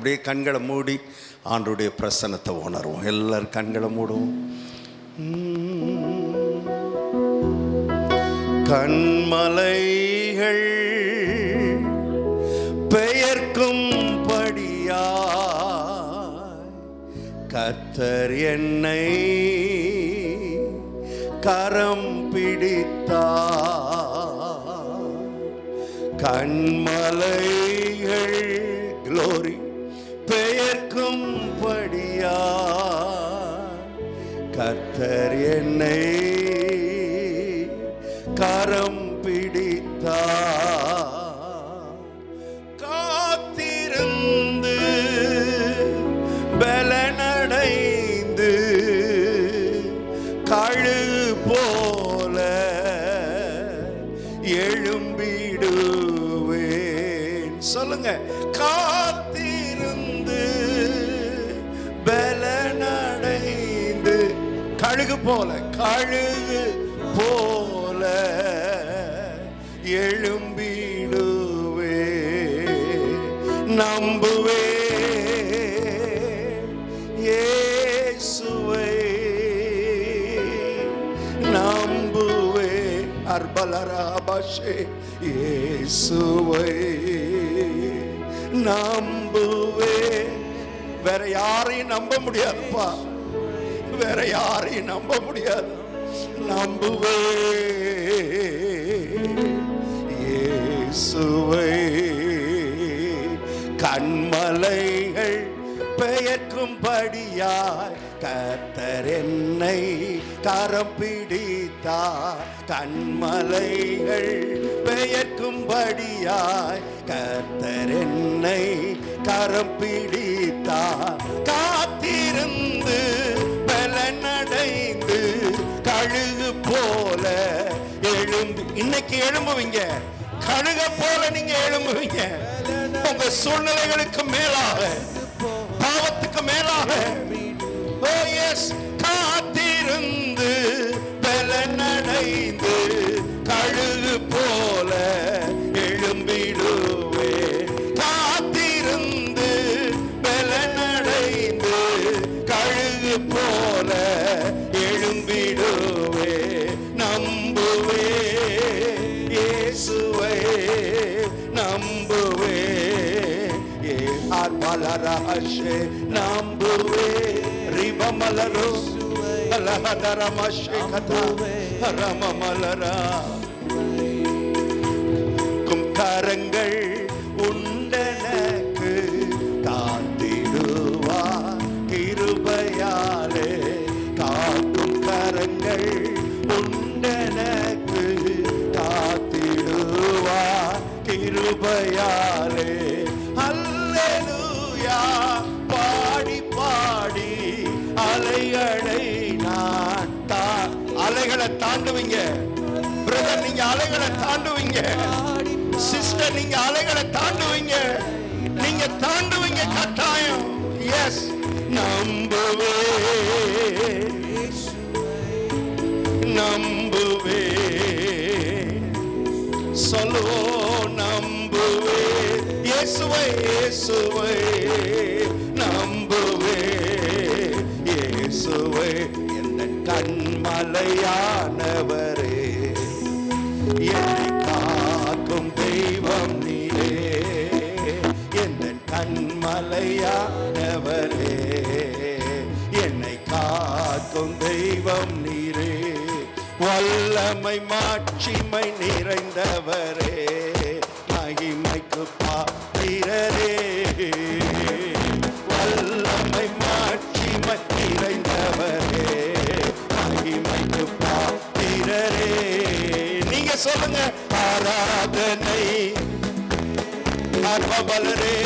அப்படியே கண்களை மூடி ஆண்டவருடைய பிரசன்னத்தை உணர்வோம். எல்லாரும் கண்களை மூடுவோம். கண்மலைகள் பெயர்க்கும் படியா கர்த்தர் என்னை கரம் பிடித்தார். கண்மலைகள் க்ளோரி பெயர்க்கும் படியா கர்த்தர் என்னை கரம் பிடித்தார். காத்திருந்து பலனடைந்து கழுகு போல எழும்பிடுவேன். சொல்லுங்க, காத்திருந்து பலனடைந்து கழுகு போல, கழுகு போல எழும்பிடுவே. நம்புவே இயேசுவை, நம்புவே அர்பலராபாஷே இயேசுவை நம்புவே. வேற யாரையும் நம்ப முடியாதுப்பா, வேற யாரையும் நம்ப முடியாது. நம்புவே இயேசுவை. கண்மலைகள் பெயர்க்கும்படியாய் கர்த்தர் என்னை கரம் பிடித்தார். கண்மலைகள் பெயர்க்கும்படியாய் கர்த்தர் என்னை கரம் பிடித்தார். காத்திருந்து பலனடைந்து கழுகு போல எழும்பி. இன்னைக்கு எழும்புவீங்க, கழுக போல நீங்க எழும்புவீங்க. உங்க சூழ்நிலைகளுக்கு மேலாக, பாவத்துக்கு மேலாக. ஓ எஸ், காத்திருந்து பலனடைந்து கழுகு போல எழும்பிடுவே. காத்திருந்து பலனடைந்து கழுகு போல எழும்பிடுவே. நம்புவே இயேசுவை, நம்புவே ஆர்மலரஹஷே, நம்புவே ரிபமலரோ அலஹதரமஷே கதா ரமமலரா. கரங்கள் உண்டனக்கு காத்திடுவா கிருபையாலே. காக்கும் கரங்கள் உண்டனக்கு காத்திடுவா கிருபையாலே. அல்லேலூயா பாடி பாடி அலைகளை நான் அலைகளை தாண்டுவீங்க. பிரதர், நீங்க அலைகளை தாண்டுவீங்க. சிஸ்டர், நீங்க அலைகளை தாண்டுவீங்க. நீங்க தாண்டுவீங்க கட்டாயம். எஸ், நம்புவே நம்புவே. சொல்லுவோம், நம்புவே இயேசுவை, இயேசுவை நம்புவே இயேசுவை. எந்த கண்மலையானவரே, என்னை காக்கும் தெய்வம் நீரே. எந்த கண்மலையானவரே, என்னை காக்கும் தெய்வம் நீரே. வல்லமை மாட்சிமை நிறைந்தவரே, மகிமைக்கு பாத்திரரே. வல்லமை மாட்சிமை நிறைந்தவரே, மகிமைக்கு பாத்திரரே. நீங்க சொல்லுங்க, ஆராதனை ஆர்வபலரே.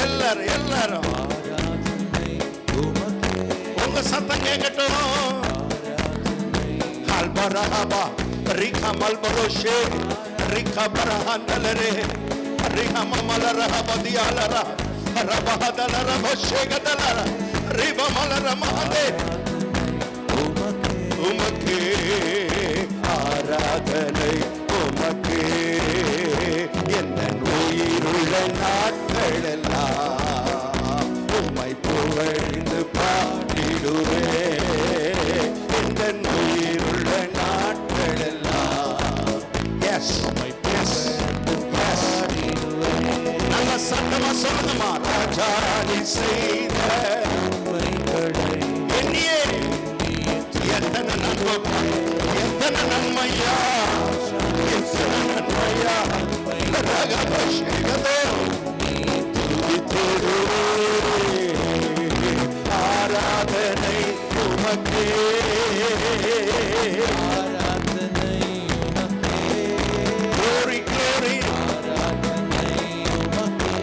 எல்லாரும் எல்லாரும் உங்க சத்தம் கேட்கட்டும். அல்பரஹபா ரிகா மல்பரோஷே ரிகா பரஹந்தலரே ரிகா மமலரஹபதியாலரா ரபஹதலரபஷே கதலரா ரிபமலரமஹதே. உமக்கே ஆராதனை உமக்கே. என் உயிருள்ள நாட்களெல்லாம் உம்மை புகழ்ந்து பாடிடுவே. என் உயிருள்ள நாட்களெல்லாம் எஸ் எஸ் எஸ் நல்ல சத்தமா சொல்லுமா. ராஜாணி செய்த எண்ணியே எத்தனை நன்மை, எத்தனை நன்மையா, எத்தனை நன்மையா. ஆராதனை உமக்கே, ஆராதனை உமக்கே. Glory, glory, ஆராதனை உமக்கே.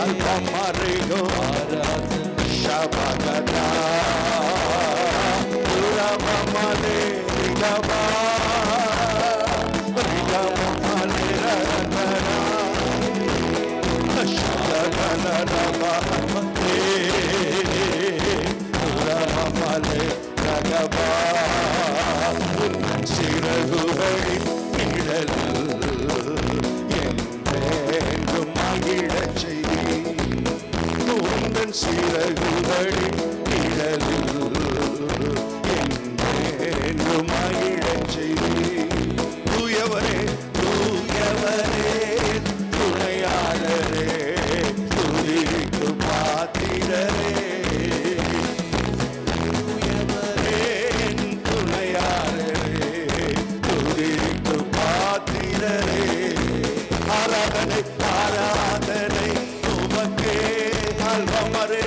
அல்பமரிகோ ஆராதனை ஷபகதா உரமமலே ரிகவா ரிகவமலே ரகரா ஷபகதரபா உரமமலே ரகவா. உன் சிறகுகளின் நிழலில் என்றென்றும் மகிழச் செய்தீர். உந்தன் சிறகுகளின் நிழலில் என்றென்றும் மகிழச் செய்தீர். தூயவரே தூயவரே துணையாளரே துதிக்கு பாத்திரரே. தூயவரே துணையாளரே துதிக்கு பாத்திரரே. ஆராதனை ஆராதனை உமக்கே. அல்பமரே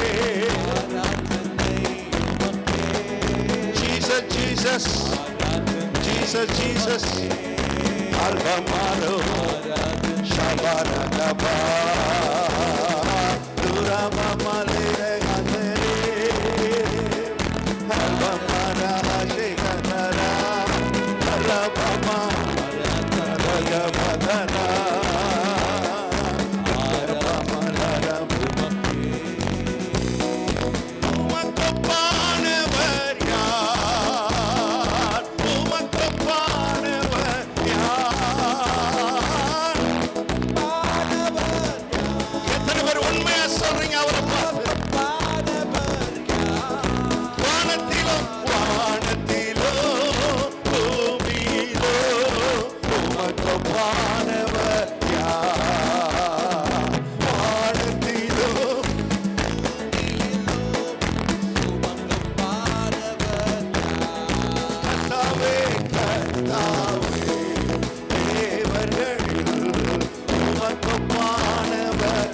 Jesus, Jesus, Jesus, Jesus. Alvamaro, Shabaradaba, Durama Malere Gatere, Alvamara Shekatara, Alabama, Ragamadana, Alabamara Bumake. உமக்கப்பானவர் யார்? உமக்கப்பானவர் யார்? எத்தனை பேர் உண்மையா சொல்றீங்க அவரை பார்த்து? வானத்திலும் வானத்திலோ பூமியிலோ உமக்கப்பானவர் யார்? வானத்திலோ கர்த்தாவே கர்த்தாவே தேவர்களில் உமக்கப்பானவர்.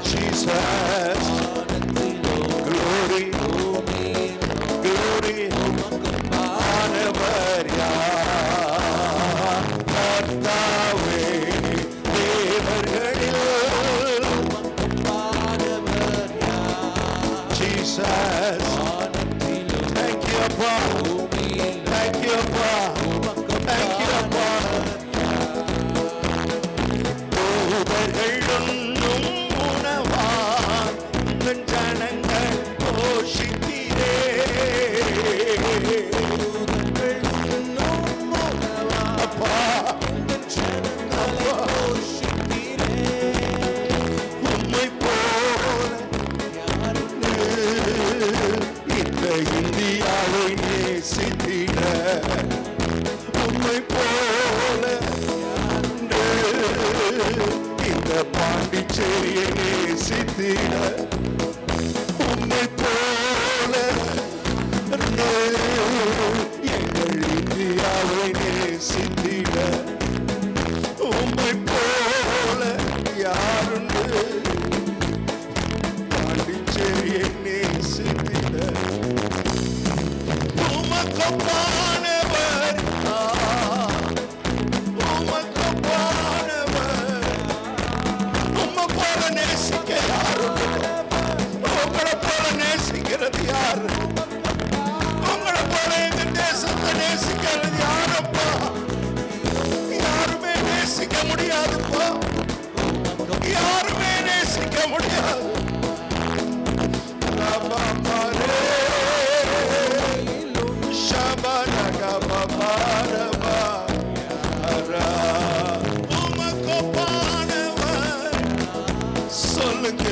Jesus, glory, glory, உமக்கப்பானவர் யார்? கர்த்தாவே தேவர்களில் உமக்கப்பானவர் யார்? Jesus, thank you, Appa. Thank you, Appa. Thank you, Appa. தூதர்கள் உண்ணும் உணவாய் உந்தன் ஜனங்கள் போஷித்தீரே. தூதர்கள் உண்ணும் உணவாய் அப்பா உந்தன் ஜனங்களை போஷித்தீரே. உம்மை போல யாருண்டு இந்த இந்தியாவை நேசித்திட. உம்மை போல யாருண்டு இந்த பாண்டிச்சேரியை நேசித்திட. உம்மை போல எங்கள் இந்தியாவை நேசித்திட. உம்மை போல யாருண்டு பாண்டிச்சேரியை நேசித்திட. உமக்கப்பானவர் யார்? உமக்கப்பானவர். உம்மை போல நேசிக்க யாருண்டு? உங்களை போல நேசிக்கிறது யாரு? உங்களை போல எங்க தேசத்தை நேசிக்கிறது யாரப்பா? யாருமே நேசிக்க முடியாதுப்பா. யாருமே நேசிக்க முடியாது. Shabaraga Babara சொல்லுங்க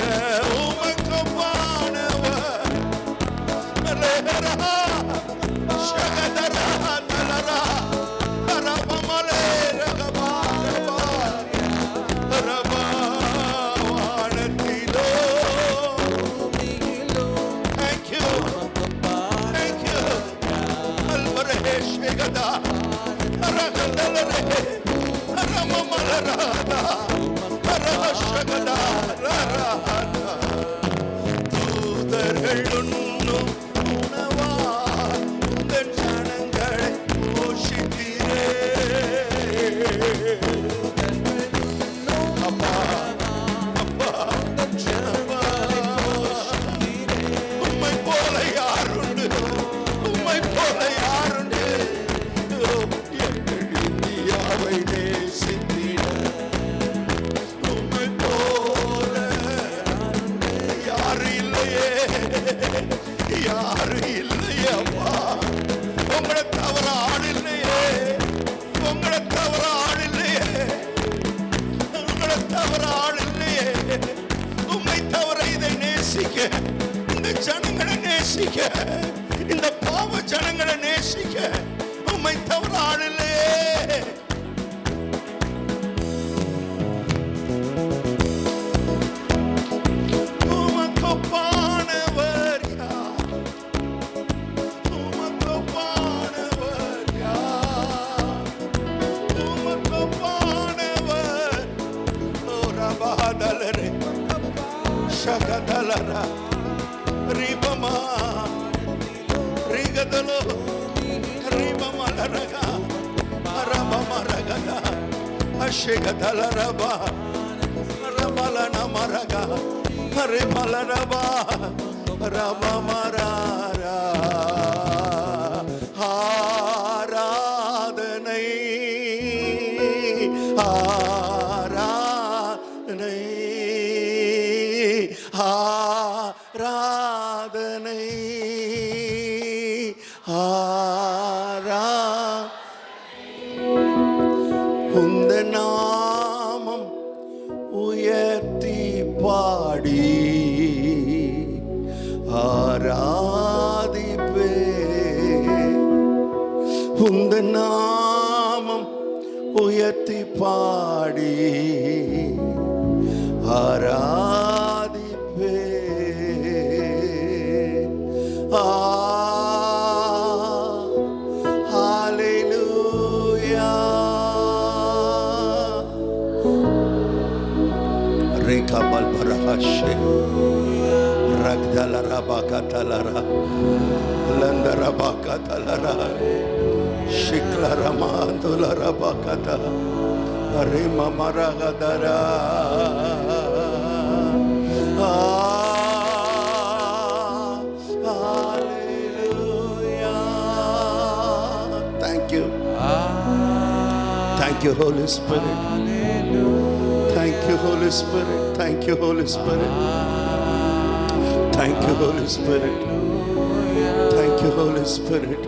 உமக்கொப்பானவர் ஷகதரா தலரா ரபமலே ரகபாரபா ரபாவானத்திலோ. Thank you, thank you. அல்வரே ஷகதா ரகதலரே ரமமலராதா ரஷகதா ரராதா. தூதர்கள் உண்ணும் உணவா உங்கள் ஜனங்களை போஷித்தீரே. அப்பா அப்பா அப்பா, உம்மை போல யாருண்டு, உம்மை போல யாருண்டு. எங்கள் இந்தியாவை நேசித்தீர உம்மை போல யாரு இல்லையே, யாரு இல்லையே அப்பா. உங்களை தவிர ஆள் இல்லையே, உங்களை தவிர ஆள் இல்லையே, உங்களை தவிர ஆள் இல்லையே. உம்மை தவிர இதை நேசிக்க, இந்த ஜனங்களை நேசிக்க, இந்த பாவ ஜனங்களை நேசிக்க உம்மை தவிர ஆள் இல்லையே. உமக்கொப்பானவர் யார், உமக்கொப்பானவர் யார், உமக்கொப்பானவர். ஓ ரபாதலரே ஷகதலரா ரிபமா ரிகதலோ ரிபமலரகா ரபமரகதா அஷகதலரபா ரமலனமரகா ரிமலரபா ரபமராரா. ஆராதனை ஆராதனை ஆராதனை ஆரா. உந்த நாமம் உயர்த்தி பாடி ஆராதிப்பே. உந்த நாமம் உயர்த்தி பாடி ஆராதிப்பே. ஹalleluya. rekabal barahashe ragdalara bakatalara landara bakatalara shiklara mandulara bakata rima maragadara. Thank you. Thank you, Holy Spirit. Thank you, Holy Spirit. Thank you, Holy Spirit. Thank you, Holy Spirit. Thank you, Holy Spirit.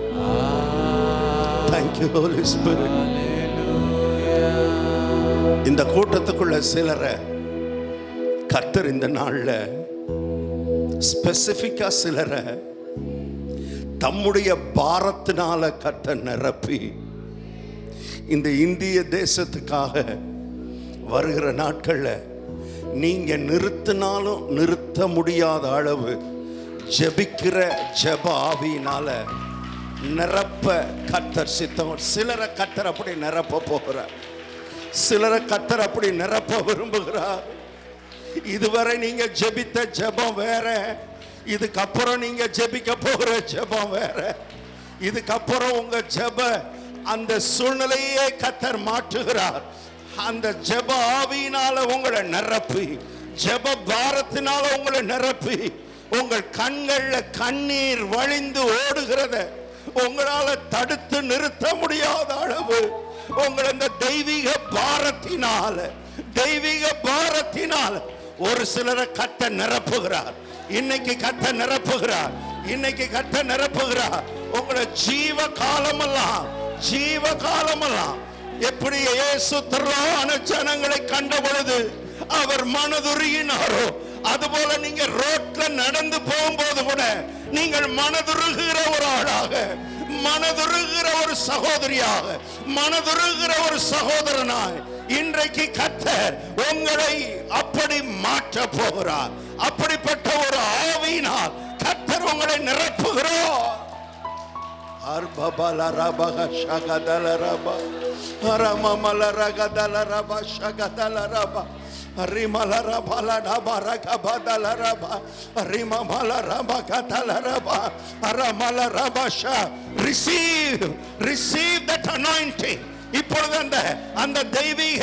Thank you, Holy Spirit. இந்த கூட்டத்துக்குள்ள சிலரை கர்த்தர் இந்த நாள்ல ஸ்பெசிபிக்கா சிலரை தம்முடைய பாரத்தினால கர்த்தர் நிரப்பி இந்த இந்திய தேசத்துக்காக வருகிற நாட்கள்ல நீங்க நிறுத்தினாலும் நிறுத்த முடியாத அளவு ஜெபிக்கிற ஜெப ஆவியினால நிரப்ப கர்த்தர் சித்தம். சிலரை கர்த்தர் அப்படி நிரப்ப போகிறார், சிலரை கர்த்தர் அப்படி நிரப்ப விரும்புகிறார். இதுவரை நீங்க ஜெபித்த ஜெபம் வேற, இதுக்கப்புறம் நீங்க ஜெபிக்க போகிற ஜெபம் வேற. இதுக்கப்புறம் உங்க ஜெப அந்த சூழ்நிலையே கர்த்தர் மாற்றுகிறார். அந்த ஜெப ஆவியினால உங்களை நிரப்பி, ஜெப பாரத்தினால உங்களை நிரப்பி, உங்கள் கண்கள்ல கண்ணீர் வழிந்து ஓடுகிறத உங்களால தடுத்து நிறுத்த முடியாத அளவு உங்களை இந்த தெய்வீக பாரத்தினால ஒரு சிலரை கர்த்தர் நிரப்புகிறார். இன்னைக்கு கர்த்தர் நிரப்புகிறார், இன்னைக்கு கர்த்தர் நிரப்புகிறார். உங்களை ஜீவ காலமெல்லாம் எப்படி இயேசு திரளான ஜனங்களை கண்ட பொழுது அவர் மனதுருகினாரோ அதுபோல நீங்க ரோட்ல நடந்து போகும்போது கூட நீங்கள் மனதுருகிற ஒரு ஆளாக, மனதுருகிற ஒரு சகோதரியாக, மனதுருகிற ஒரு சகோதரனாய் இன்றைக்கு கர்த்தர் உங்களை அப்படி மாற்ற போகிறார். அப்படிப்பட்ட ஒரு ஆவியினால் கர்த்தர் உங்களை நிரப்புகிறார். அர்பபல ரபக ஷகதல ரப அரமமல ரகதல ரப ஷகதல ரப ரிமல ரபல ரப ரகபதல ரப ரிமமல ரப கதல ரப அரமல ரப ஷ. receive that anointing. இப்பொழுது அந்த தெய்வீக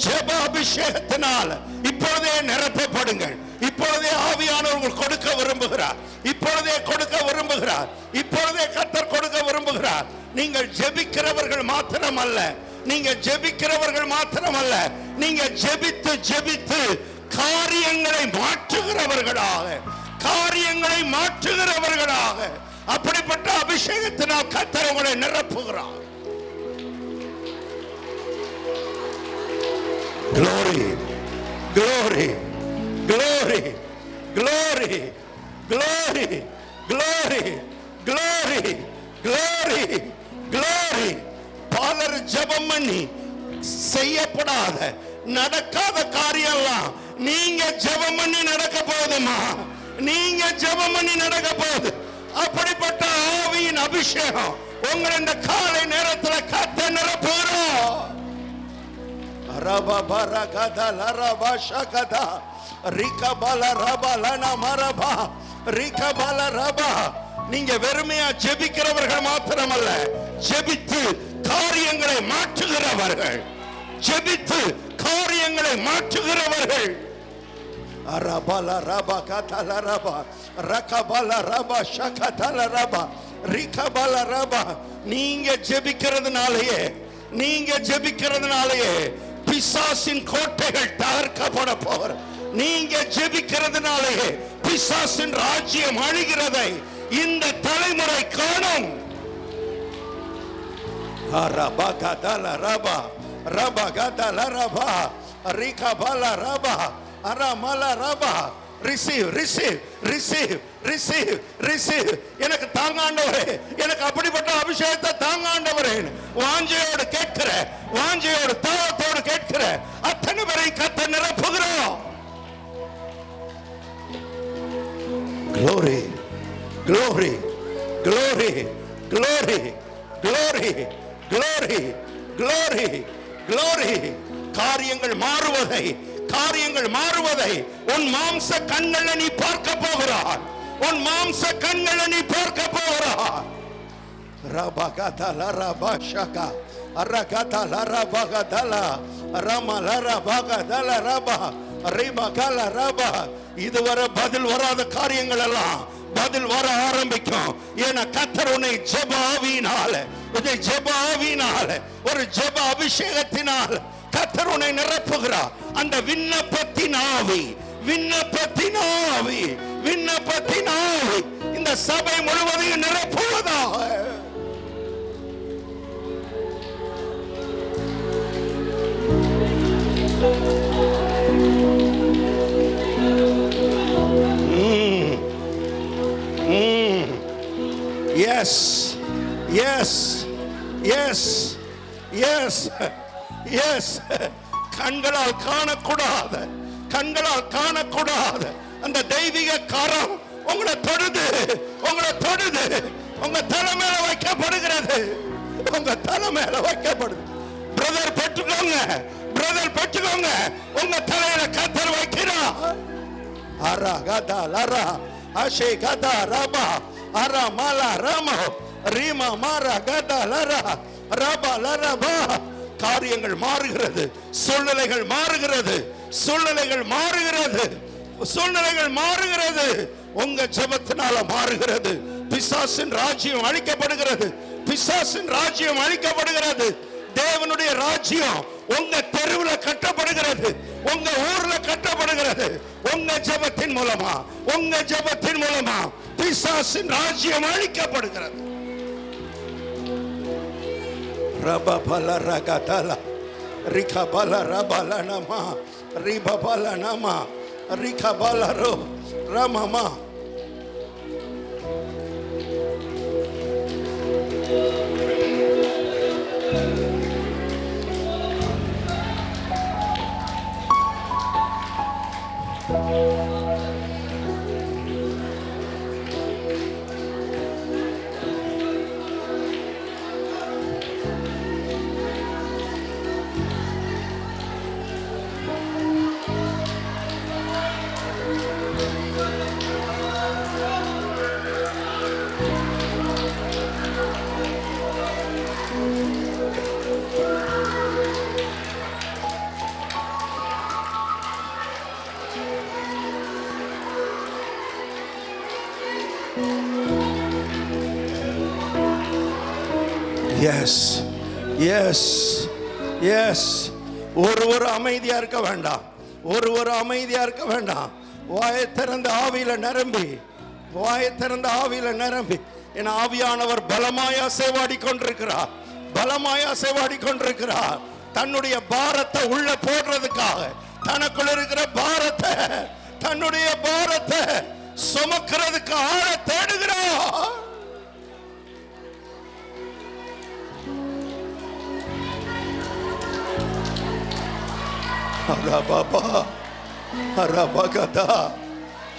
ஜெப அபிஷேகத்தினால் இப்பொழுதே நிரப்பப்படுங்கள். இப்பொழுதே ஆவியானவர் கொடுக்க விரும்புகிறார். இப்பொழுதே கொடுக்க விரும்புகிறார். இப்பொழுதே கர்த்தர் கொடுக்க விரும்புகிறார். நீங்கள் ஜெபிக்கிறவர்கள் மாத்திரமல்ல, நீங்க ஜெபிக்கிறவர்கள் மாத்திரமல்ல, நீங்க ஜெபித்து ஜெபித்து காரியங்களை மாற்றுகிறவர்களாக, காரியங்களை மாற்றுகிறவர்களாக அப்படிப்பட்ட அபிஷேகத்தினால் கர்த்தர் உங்களை நிரப்புகிறார். Glory, glory, glory, glory, glory, glory, glory, glory, glory. பலர் ஜெபம் பண்ணி செய்யப்படாத நடக்காத காரியம்லாம் நீங்க ஜெபம் பண்ணி நடக்க போகுதுமா, நீங்க ஜெபம் பண்ணி நடக்க போகுது. அப்படிப்பட்ட ஆவியின் அபிஷேகம் உங்களை இந்த காலை நேரத்தில் கர்த்தர் நிரப்புகிறார். ரபா பரகதா லரபா ஷகதா ரிகபல ரபலன மரபா ரிகபல ரபா. நீங்க வெறுமையா ஜெபிக்கிறவர்கள் மாத்திரமல்ல, ஜெபித்து காரியங்களை மாற்றுகிறவர்கள், ஜெபித்து காரியங்களை மாற்றுகிறவர்கள். அரபல ரபா கதல ரபா ரகபல ரபா ஷகதல ரபா ரிகபல ரபா. நீங்க ஜெபிக்கிறதுனாலயே, நீங்க ஜெபிக்கிறதுனாலயே பிசாசின் கோட்டைகள் தகர்க்கப்பட போகிற. நீங்க ஜெபிக்கிறதுனாலயே பிசாசின் ராஜ்யம் அழிகிறதை இந்த தலைமுறை காணும். அரபகதல ரபா ரபகதல ரபா ரிகபல ரபா அரமல ரபா. receive, receive, receive, receive, receive. எனக்கு தாங்காண்டவரே, எனக்கு அப்படிப்பட்ட அபிஷேகத்தை தாங்காண்டவரே வாஞ்சையோடு கேட்கிற, வாஞ்சையோடு தாவத்தோடு கேட்கிற அத்தனை பேரை கர்த்தர் நிரப்புகிறோம். Glory, glory, glory, glory, glory, glory, glory, glory. காரியங்கள் மாறுவதை, காரியங்கள் மாறுவதை உன் மாம்ச கண்களை நீ பார்க்க போகிறாய். உன் மாம்ச கண்களை நீ பார்க்க போகிறாய். ரபகதல ரபஷக அரகதல ரபகதல ரமல ரபகதல ரப ரிபகல ரப. இதுவரை பதில் வராத காரியங்கள் எல்லாம் பதில் வர ஆரம்பிக்கும். ஏன்னா கர்த்தர் உன்னை ஜெப ஆவியினால, ஜெப ஆவியினால, ஒரு ஜெப அபிஷேகத்தினால் கர்த்தர் உன்னை நிரப்புகிறார். அந்த விண்ணப்பத்தின் ஆவி, விண்ணப்பத்தின் ஆவி, விண்ணப்பத்தின் ஆவி இந்த சபை முழுவதையும் நிரப்புவதாக. Yes, yes, yes, yes, yes. கண்களால் காணக்கூடாத, கண்களால் காணக்கூடாத அந்த தெய்வீக கரம் உங்களை தொடுது, உங்களை தொடுது. உங்க தலை மேல வைக்கப்படுகிறது, உங்க தலை மேல வைக்கப்படுது. பிரதர் பெற்றுக்கோங்க, பிரதர் பெற்றுக்கோங்க. உங்க தலையில கர்த்தர் வைக்கிறார். அரா கதா லரா அஷே கதா ரபா அரா மலா ரமோ ரீமா மாரா கதா லரா ரபா லரபா. காரியங்கள் மாறுகிறது, சூழ்நிலைகள் மாறுகிறது, சூழ்நிலைகள் மாறுகிறது, சூழ்நிலைகள் மாறுகிறது. உங்க ஜெபத்தினால மாறுகிறது. பிசாசின் ராஜ்யம் அழிக்கப்படுகிறது, பிசாசின் ராஜ்யம் அழிக்கப்படுகிறது. தேவனுடைய ராஜ்யம் உங்க தெருவில் கட்டப்படுகிறது, உங்க ஊர்ல கட்டப்படுகிறது. உங்க ஜெபத்தின் மூலமா, உங்க ஜெபத்தின் மூலமா பிசாசின் ராஜ்யம் அழிக்கப்படுகிறது. ரபபல ரகதல ரிகபல ரபல நம ரிபபல நம ரிகபலரோ ரமமா. Yes yes yes. ஒரு அமைதியா இருக்க வேண்டாம், ஒரு அமைதியா இருக்க வேண்டாம். வாயை திறந்த ஆவியில நிரம்பி, வாயை திறந்த ஆவியில நிரம்பி. என் ஆவியானவர் பலமாய் அசைவாடி கொண்டிருக்கிறார், பலமாய் அசைவாடி கொண்டிருக்கிறார். தன்னுடைய பாரத்தை உள்ள போடுறதுக்காக, தனக்குள்ள இருக்கிற பாரத்தை, தன்னுடைய பாரத்தை சுமக்கிறதுக்கு ஆள தேடுகிறார். அரபாபா அரபகதா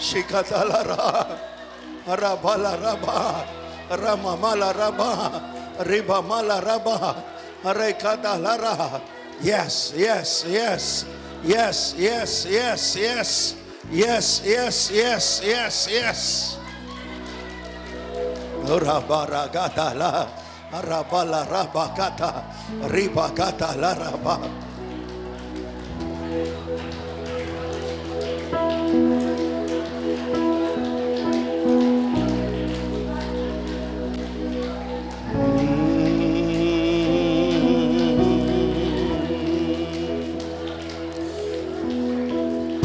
ஷிகதலரா அரபலரபா ரமமலரபா ரிபமலரபா அரேகதலரா. Yes, yes, yes, yes, yes, yes, yes, yes, yes, yes, yes, yes. Rabaragala arabala rabakata ribakata laraba.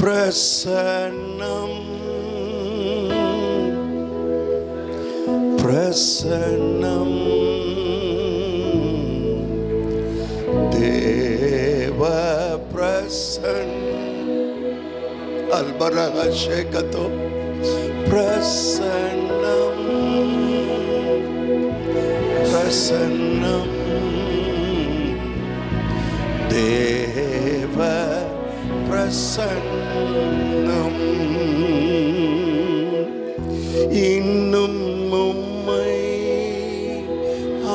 Prasanam, prasanam, Deva prasan, albaraha shekato, prasanam, prasanam, Deva பிரசன்னம். இன்னும் உம்மை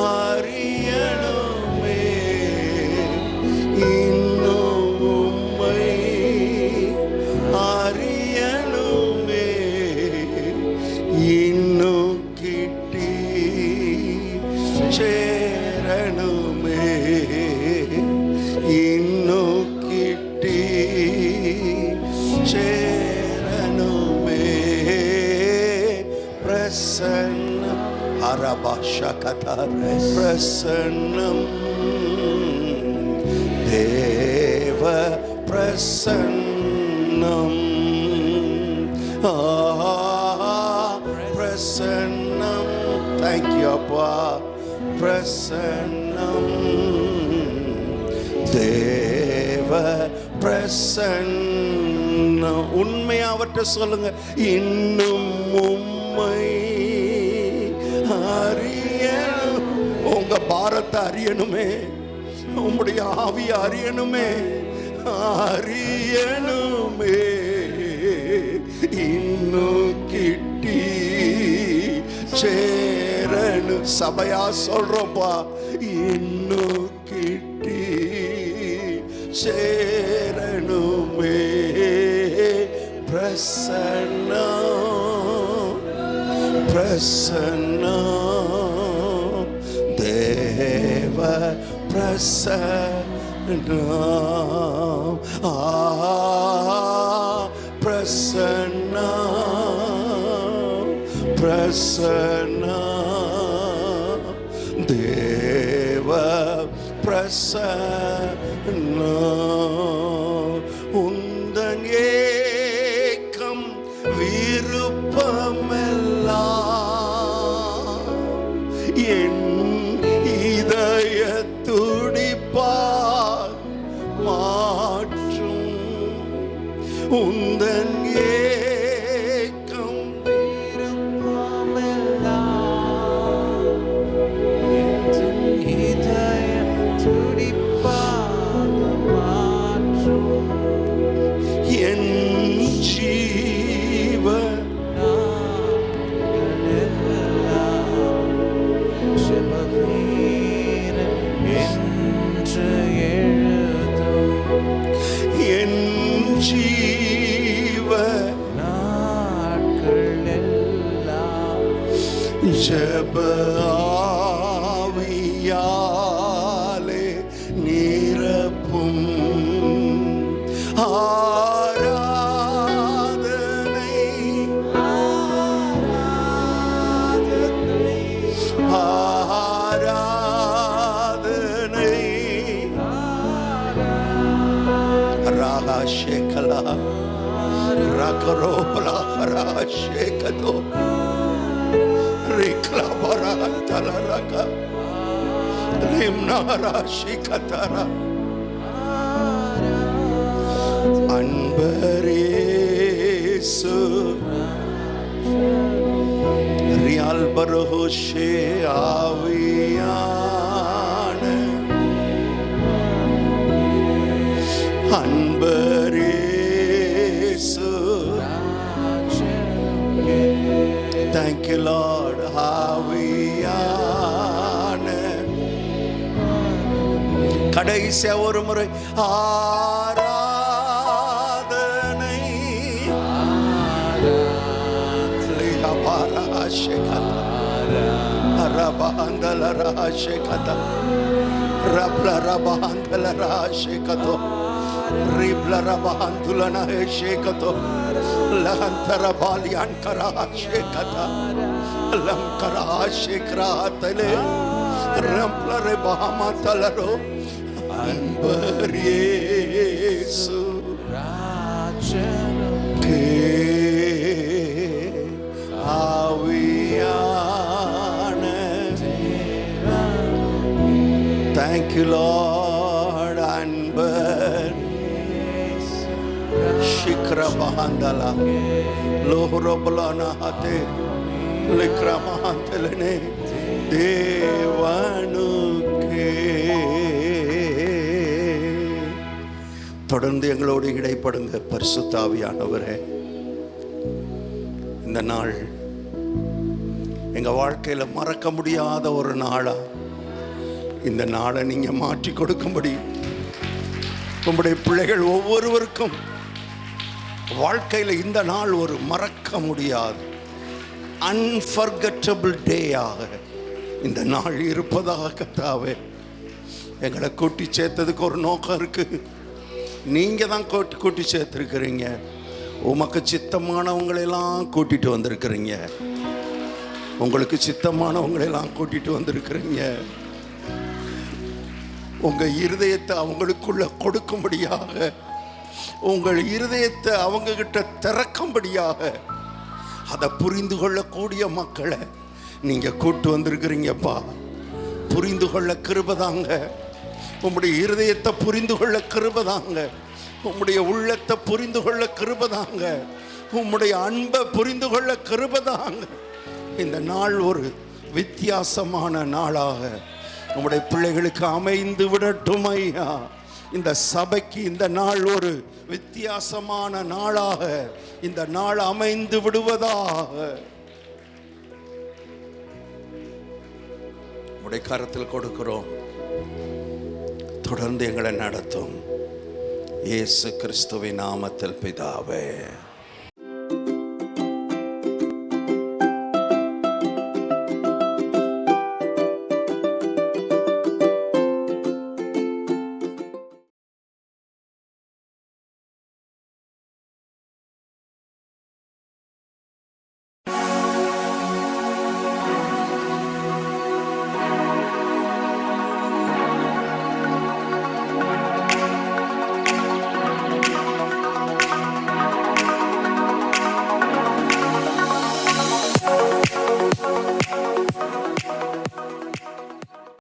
அறியணுமே, இன்னும் உம்மை அறியணுமே, இன்னும் கிட்டி சேரணுமே, இன்னும் சேரணுமே. பிரசன்னம் அரபாஷகதா பிரசன்னம் தேவ பிரசன்னம். பிரசன்னம். Thank you அப்பா. பிரசன்னம் தேவ பிரசன்னம். உண்மையா அவர்கிட்ட சொல்லுங்க, இன்னும் உம்மை அறியணும். உங்க பாரத்தை அறியணுமே, உம்முடைய ஆவியை அறியணுமே, அறியணுமே, இன்னும் கிட்டி சேரணும். சபையா சொல்றோம்ப்பா, இன்னும் கிட்டி சேரணுமே. பிரசன்னம் பிரசன்னம் தேவ பிரசன்னம். பிரசன்னம் பிரசன்னம் தேவ பிரசன்னம். உந்தன் ஏக்கம் விருப்பமெல்லாம் என் இதய துடிப்பால் மாற்றும். உந்தன் ஜெப ஆவியாலே நிரப்பும் Shekala Rakaro Blahara Shekado Rikla Barantala Raka Limnara Shikatara Anbaresu Rial Barahoshe Aviane Anbaresu. Thank you, Lord. Haviane. கடைசியா ஒரு முறை ஆராதனை ரபஹந்தல ராஷேகத ரப்ல ரபஹந்தல ராஷேகதோ Ribla Rabahantulana Shekato Lahantara Balian Kara Shekata Lamkara Shekra Tele Rampla Rebahama Talaro Anbariesu Aviane. Thank you, Lord. Anbar Shikra Bahandala Lohroblana Hate Likra Mahantelene Devanuke. தொடர்ந்து எங்களோடு இடைப்படுங்க பரிசுத்த ஆவியானவரே. இந்த நாள் எங்க வாழ்க்கையில மறக்க முடியாத ஒரு நாளா இந்த நாளை நீங்க மாற்றி கொடுக்கும்படி உங்களுடைய பிள்ளைகள் ஒவ்வொருவருக்கும் வாழ்க்கையில இந்த நாள் ஒரு மறக்க முடியாது அன்ஃபர்கெட்டபிள் டேயாக இந்த நாள் இருப்பதாக கர்த்தாவே. எங்களை கூட்டி சேர்த்ததுக்கு ஒரு நோக்கம் இருக்கு. நீங்க தான் கூட்டி சேர்த்துருக்கிறீங்க. உமக்கு சித்தமானவங்களெல்லாம் கூட்டிட்டு வந்திருக்கிறீங்க. உங்களுக்கு சித்தமானவங்களெல்லாம் கூட்டிட்டு வந்திருக்கிறீங்க. உங்க இருதயத்தை அவங்களுக்குள்ள கொடுக்கும்படியாக, உங்கள் இருதயத்தை அவங்க கிட்ட திறக்கும்படியாக, அதை புரிந்து கொள்ளக்கூடிய மக்களை நீங்க கூட்டு வந்திருக்கிறீங்கப்பா. புரிந்து கொள்ள கிருபைதாங்க. உம்முடைய இருதயத்தை புரிந்து கொள்ள கிருபைதாங்க. உம்முடைய உள்ளத்தை புரிந்து கொள்ள கிருபைதாங்க. உம்முடைய அன்பை புரிந்து கொள்ள கிருபைதாங்க. இந்த நாள் ஒரு வித்தியாசமான நாளாக உம்முடைய பிள்ளைகளுக்கு அமைந்து விடட்டும் ஐயா. இந்த சபைக்கு இந்த நாள் ஒரு வித்தியாசமான நாளாக இந்த நாள் அமைந்து விடுவதாக உம்முடைய கரத்தில் கொடுக்கிறோம். தொடர்ந்து எங்களை நடத்தும். இயேசு கிறிஸ்துவின் நாமத்தில் பிதாவே.